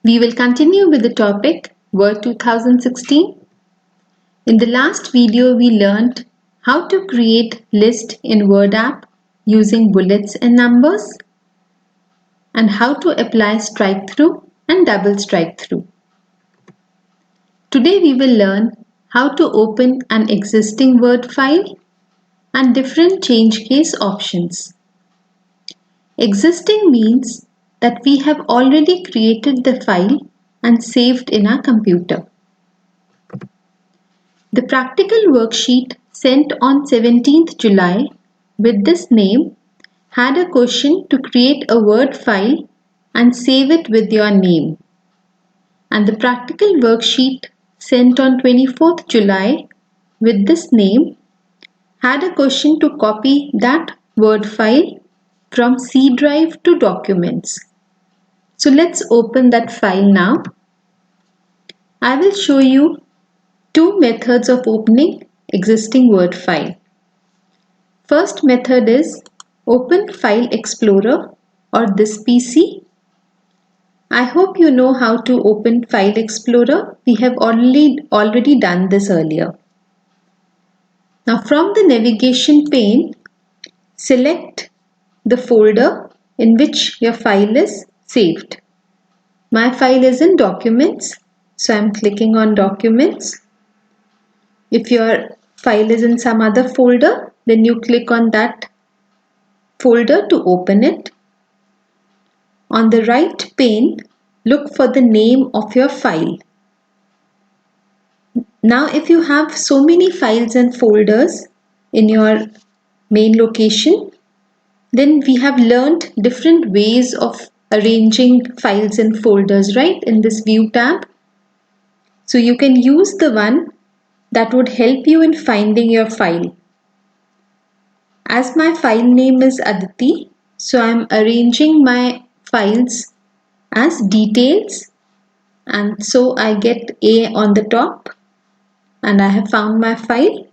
We will continue with the topic Word 2016. In the last video, we learned how to create list in Word app using bullets and numbers and how to apply strike through and double strike through. Today we will learn how to open an existing Word file and different change case options. Existing means that we have already created the file and saved in our computer. The practical worksheet sent on 17th July with this name had a question to create a Word file and save it with your name. And the practical worksheet sent on 24th July with this name had a question to copy that Word file from C drive to documents. So let's open that file now. I will show you two methods of opening existing Word file. First method is Open File Explorer or this PC. I hope you know how to open File Explorer. We have already done this earlier. Now from the navigation pane, select the folder in which your file is saved. My file is in Documents, so I am clicking on Documents. If your file is in some other folder, then you click on that folder to open it. On the right pane, look for the name of your file. Now if you have so many files and folders in your main location, then we have learned different ways of arranging files and folders, right, in this View tab. So you can use the one that would help you in finding your file. As my file name is Aditi, so I am arranging my files as details, and so I get A on the top and I have found my file.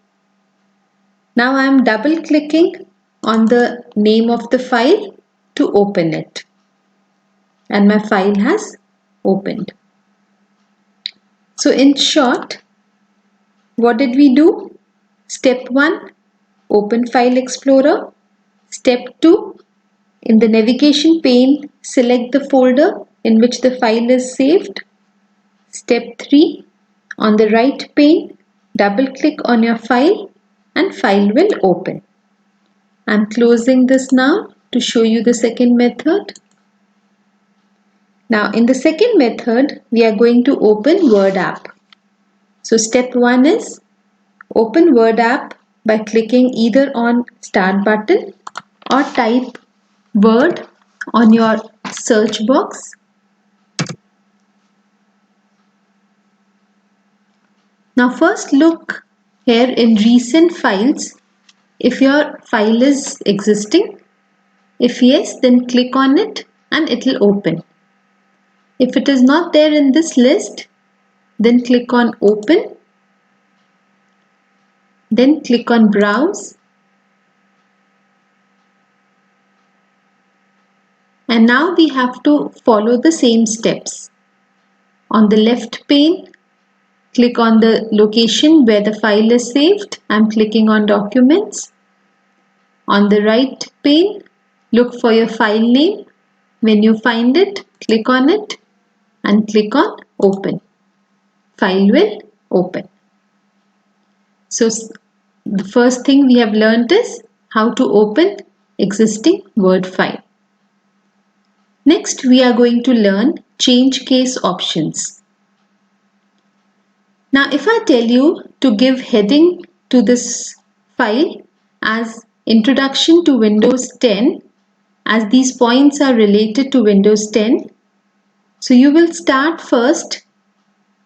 Now I am double clicking on the name of the file to open it, and my file has opened. So in short, what did we do? Step 1, open File Explorer. Step 2, in the navigation pane, select the folder in which the file is saved. Step 3, on the right pane, double click on your file and file will open. I am closing this now to show you the second method. Now in the second method, we are going to open Word app. So step 1 is open Word app by clicking either on Start button or type Word on your search box. Now first look here in recent files if your file is existing. If yes, then click on it and it will open. If it is not there in this list, then click on Open. Then click on Browse. And now we have to follow the same steps. On the left pane, click on the location where the file is saved. I'm clicking on Documents. On the right pane, look for your file name. When you find it, click on it and click on Open. File will open. So the first thing we have learned is how to open existing Word file. Next, we are going to learn change case options. Now, if I tell you to give heading to this file as Introduction to Windows 10, as these points are related to Windows 10, so you will start first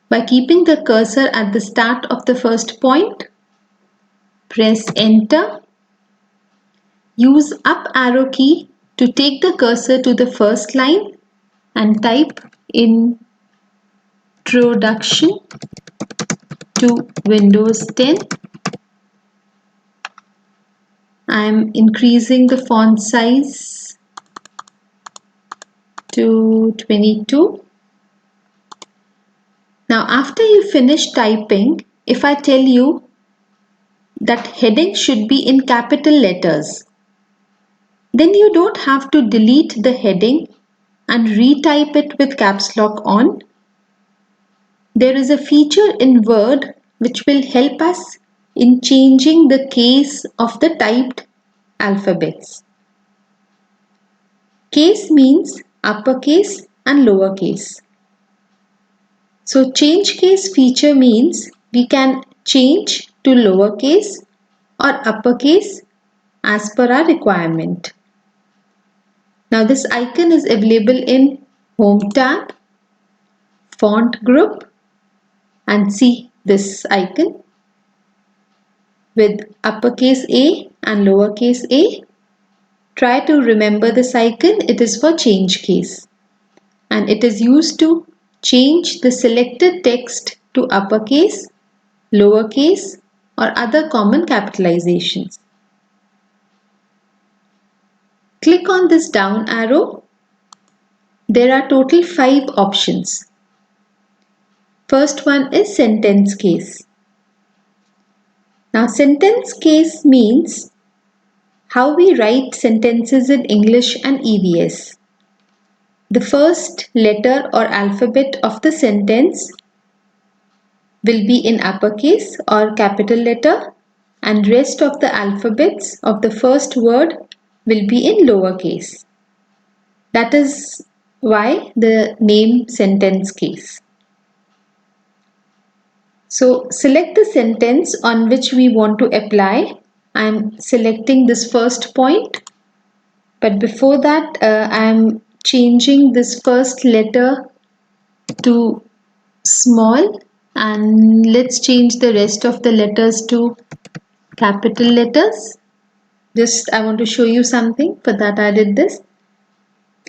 by keeping the cursor at the start of the first point. Press Enter. Use up arrow key to take the cursor to the first line and type Introduction to Windows 10. I am increasing the font size to 22. Now after you finish typing, if I tell you that heading should be in capital letters, then you don't have to delete the heading and retype it with caps lock on. There is a feature in Word which will help us in changing the case of the typed alphabets. Case means uppercase and lowercase. So change case feature means we can change to lowercase or uppercase as per our requirement. Now this icon is available in Home tab, Font group, and see this icon with uppercase A and lowercase a. Try to remember this icon. It is for change case and it is used to change the selected text to uppercase, lowercase or other common capitalizations. Click on this down arrow. There are total 5 options. First one is sentence case. Now sentence case means how we write sentences in English and EVS. The first letter or alphabet of the sentence will be in uppercase or capital letter and rest of the alphabets of the first word will be in lowercase. That is why the name sentence case. So select the sentence on which we want to apply. I am selecting this first point, but before that I am changing this first letter to small and let's change the rest of the letters to capital letters. Just I want to show you something, for that I did this.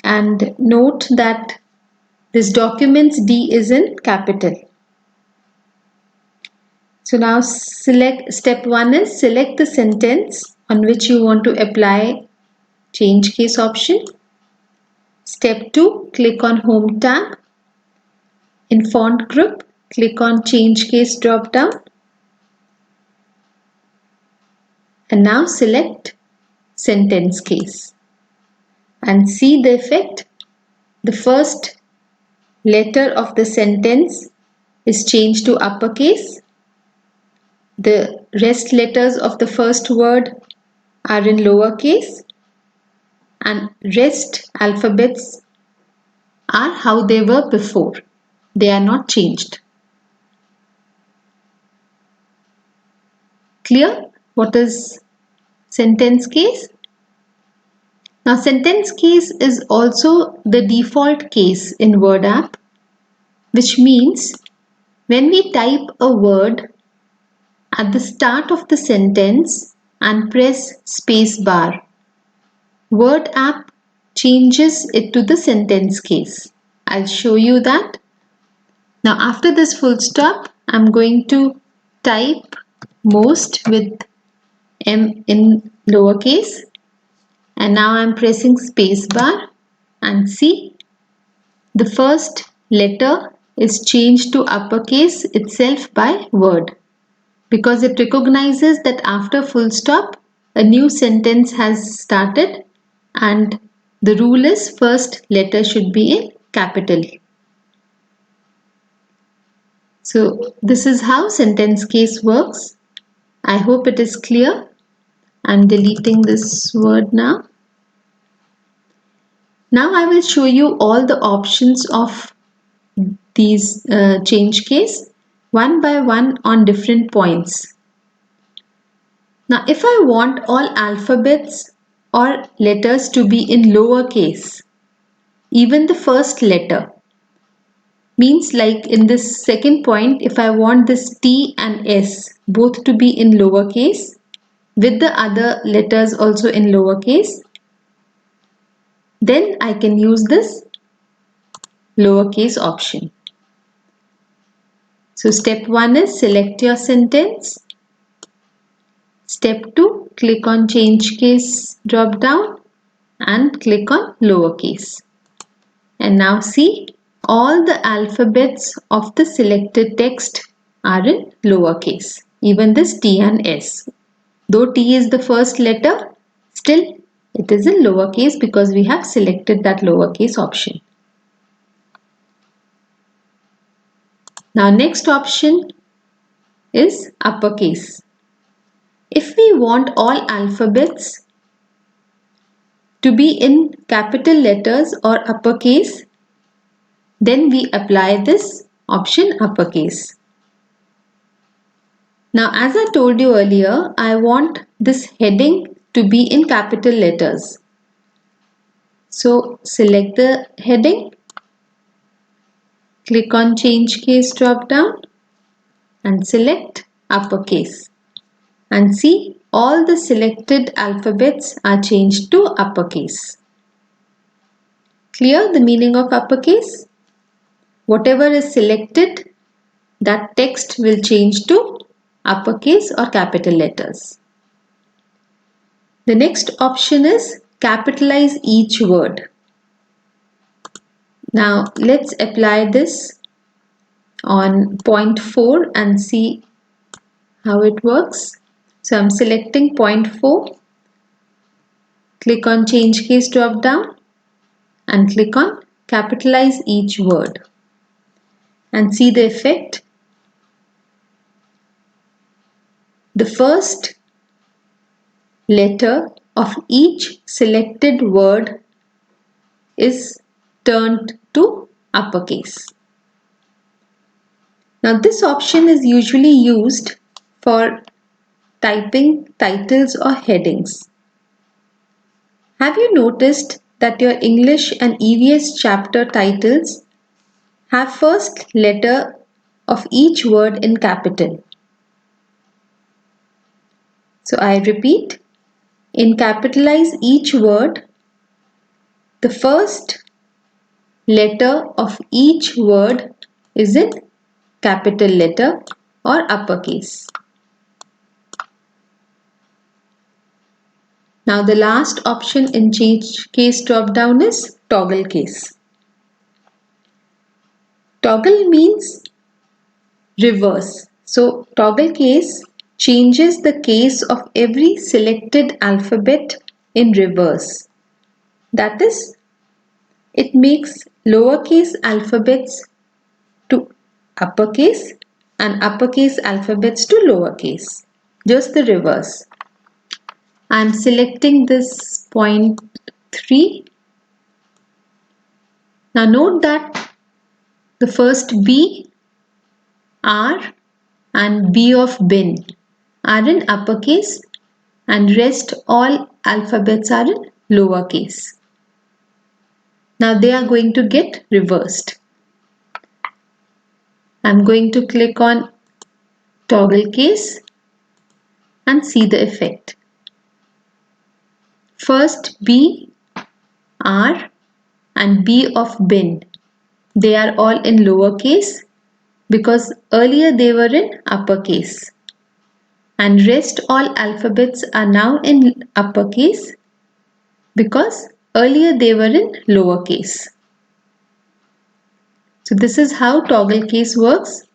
And note that this document's D is in capital. So now step 1 is select the sentence on which you want to apply change case option. Step 2, click on Home tab. In Font group, click on Change Case drop down. And now select Sentence Case. And see the effect. The first letter of the sentence is changed to uppercase. The rest letters of the first word are in lowercase. And rest alphabets are how they were before. They are not changed. Clear? What is sentence case? Now sentence case is also the default case in Word app, which means when we type a word at the start of the sentence and press space bar, Word app changes it to the sentence case. I'll show you that. Now after this full stop, I'm going to type most with M in lowercase. And now I'm pressing space bar and see the first letter is changed to uppercase itself by Word because it recognizes that after full stop a new sentence has started and the rule is first letter should be in capital. So this is how sentence case works. I hope it is clear. I'm deleting this word now. Now I will show you all the options of these change case one by one on different points. Now if I want all alphabets or letters to be in lowercase, even the first letter, means like in this second point, if I want this T and S both to be in lowercase with the other letters also in lowercase, then I can use this lowercase option. So step 1 is select your sentence. Step 2, click on change case drop down and click on lowercase. And now see all the alphabets of the selected text are in lowercase, even this T and S. Though T is the first letter, still it is in lowercase because we have selected that lowercase option. Now next option is uppercase. If we want all alphabets to be in capital letters or uppercase, then we apply this option uppercase. Now as I told you earlier, I want this heading to be in capital letters. So select the heading, click on change case drop down and select uppercase. And see, all the selected alphabets are changed to uppercase. Clear the meaning of uppercase? Whatever is selected, that text will change to uppercase or capital letters. The next option is capitalize each word. Now let's apply this on point 4 and see how it works. So I'm selecting point 4, click on change case drop down and click on capitalize each word and see the effect. The first letter of each selected word is turned to uppercase. Now this option is usually used for typing titles or headings. Have you noticed that your English and EVS chapter titles have first letter of each word in capital? So I repeat, in capitalize each word, the first letter of each word is in capital letter or uppercase. Now the last option in change case drop down is toggle case. Toggle means reverse. So toggle case changes the case of every selected alphabet in reverse. That is, it makes lowercase alphabets to uppercase and uppercase alphabets to lowercase. Just the reverse. I am selecting this point 3. Now note that the first B, R and B of bin are in uppercase and rest all alphabets are in lowercase. Now they are going to get reversed. I am going to click on toggle case and see the effect. First B, R and B of bin, they are all in lowercase because earlier they were in uppercase, and rest all alphabets are now in uppercase because earlier they were in lowercase. So this is how toggle case works.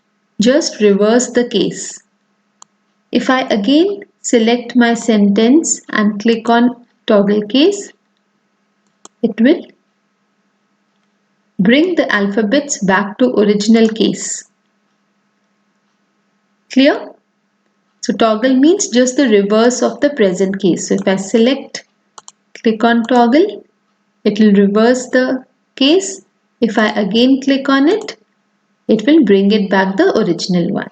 Just reverse the case. If I again select my sentence and click on toggle case, it will bring the alphabets back to original case. Clear? So toggle means just the reverse of the present case. So if I select, click on toggle, it will reverse the case. If I again click on it, it will bring it back the original one.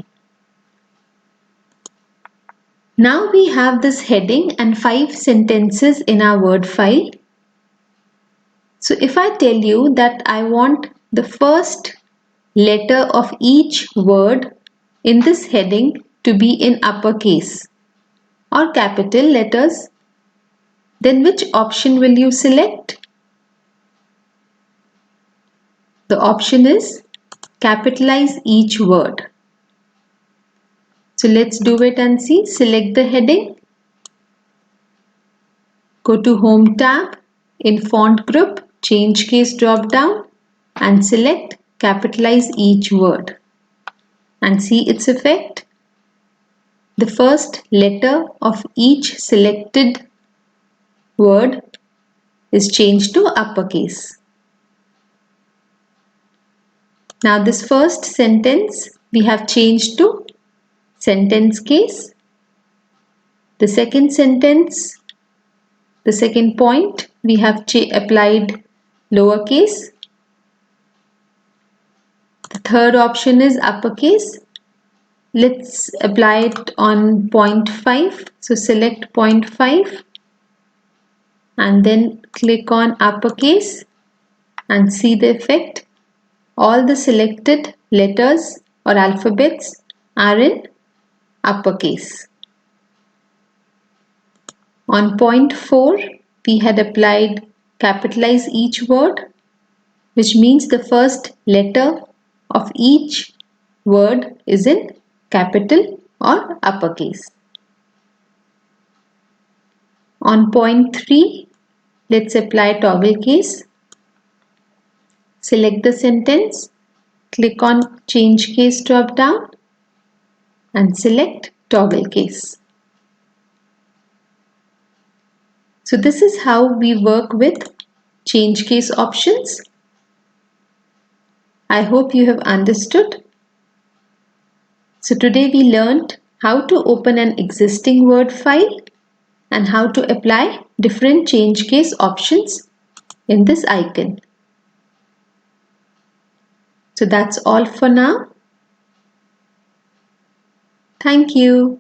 Now we have this heading and 5 sentences in our word file. So if I tell you that I want the first letter of each word in this heading to be in uppercase or capital letters, then which option will you select? The option is capitalize each word. So let's do it and see. Select the heading. Go to Home tab, in Font Group, Change Case drop down and select capitalize each word and see its effect. The first letter of each selected word is changed to uppercase. Now this first sentence we have changed to sentence case. The second sentence, the second point, we have applied lowercase. The third option is uppercase. Let's apply it on point 5. So select point 5 and then click on uppercase and see the effect. All the selected letters or alphabets are in uppercase. On point 4, we had applied capitalize each word, which means the first letter of each word is in capital or uppercase. On point 3, let's apply toggle case. Select the sentence, click on change case drop down and select toggle case. So this is how we work with change case options. I hope you have understood. So today we learned how to open an existing Word file and how to apply different change case options in this icon. So that's all for now. Thank you.